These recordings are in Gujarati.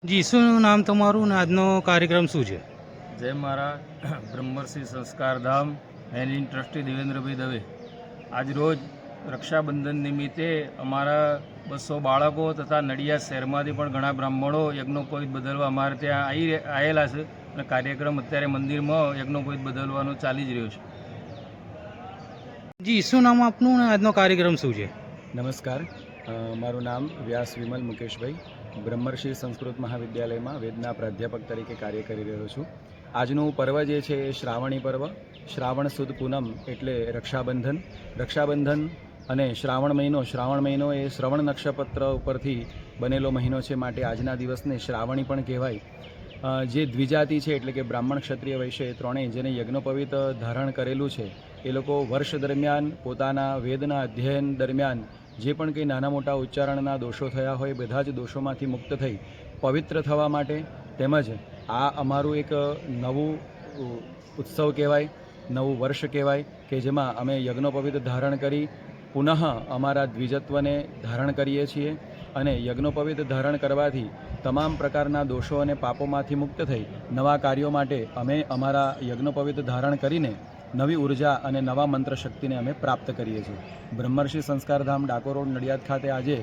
જી, શું નામ તમારું ને આજનો કાર્યક્રમ શું છે? જય મહારાજ. બ્રહ્મર્ષિ સંસ્કારધામ હેલિન ટ્રસ્ટી દેવેન્દ્રભાઈ દવે. આજ રોજ રક્ષાબંધન નિમિત્તે અમારા 200 બાળકો તથા નડિયાદ શહેરમાંથી પણ ઘણા બ્રાહ્મણો યજ્ઞોપવિત બદલવા અમારે ત્યાં આવેલા છે અને કાર્યક્રમ અત્યારે મંદિરમાં યજ્ઞોપવિત બદલવાનો ચાલી જ રહ્યો છે. જી, શું નામ આપનું ને આજનો કાર્યક્રમ શું છે? નમસ્કાર, મારું નામ વ્યાસ વિમલ મુકેશભાઈ. બ્રહ્મર્ષિ સંસ્કૃત મહાવિદ્યાલયમાં વેદના પ્રાધ્યાપક તરીકે કાર્ય કરી રહ્યો છું. આજનું પર્વ જે છે એ શ્રાવણી પર્વ. શ્રાવણ સુદ પૂનમ એટલે રક્ષાબંધન. રક્ષાબંધન અને શ્રાવણ મહિનો એ શ્રવણ નક્ષત્ર ઉપરથી બનેલો મહિનો છે, માટે આજના દિવસને શ્રાવણી પણ કહેવાય. જે દ્વિજાતિ છે એટલે કે બ્રાહ્મણ, ક્ષત્રિય, વૈશ્ય ત્રણેય જેને યજ્ઞોપવિત ધારણ કરેલું છે એ લોકો વર્ષ દરમિયાન પોતાના વેદના અધ્યયન દરમિયાન જે પણ કંઈ નાના મોટા ઉચ્ચારણના દોષો થયા હોય બધા જ દોષોમાંથી મુક્ત થઈ પવિત્ર થવા માટે, તેમજ આ અમારું એક નવું ઉત્સવ કહેવાય, નવું વર્ષ કહેવાય કે જેમાં અમે યજ્ઞોપવિત ધારણ કરી પુનઃ અમારા દ્વિજત્વને ધારણ કરીએ છીએ. અને યજ્ઞોપવિત ધારણ કરવાથી તમામ પ્રકારના દોષો અને પાપોમાંથી મુક્ત થઈ નવા કાર્યો માટે અમે અમારા યજ્ઞોપવિત ધારણ કરીને નવી ઉર્જા અને નવા મંત્ર શક્તિને અમે પ્રાપ્ત કરીએ છીએ. બ્રહ્મર્ષિ સંસ્કારધામ ડાકોર રોડ નડિયાદ ખાતે આજે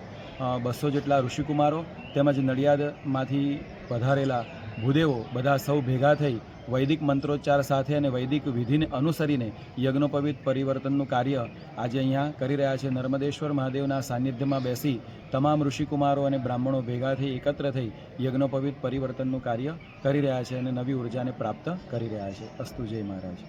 200 જેટલા ઋષિકુમારો તેમજ નડિયાદમાંથી પધારેલા ભૂદેવો બધા સૌ ભેગા થઈ વૈદિક મંત્રોચ્ચાર સાથે અને વૈદિક વિધિને અનુસરીને યજ્ઞોપવિત પરિવર્તનનું કાર્ય આજે અહીંયા કરી રહ્યા છે. નર્મદેશ્વર મહાદેવના સાનિધ્યમાં બેસી તમામ ઋષિકુમારો અને બ્રાહ્મણો ભેગા થઈ એકત્ર થઈ યજ્ઞોપવિત પરિવર્તનનું કાર્ય કરી રહ્યા છે અને નવી ઉર્જાને પ્રાપ્ત કરી રહ્યા છે. અસ્તુ. જય મહારાજ.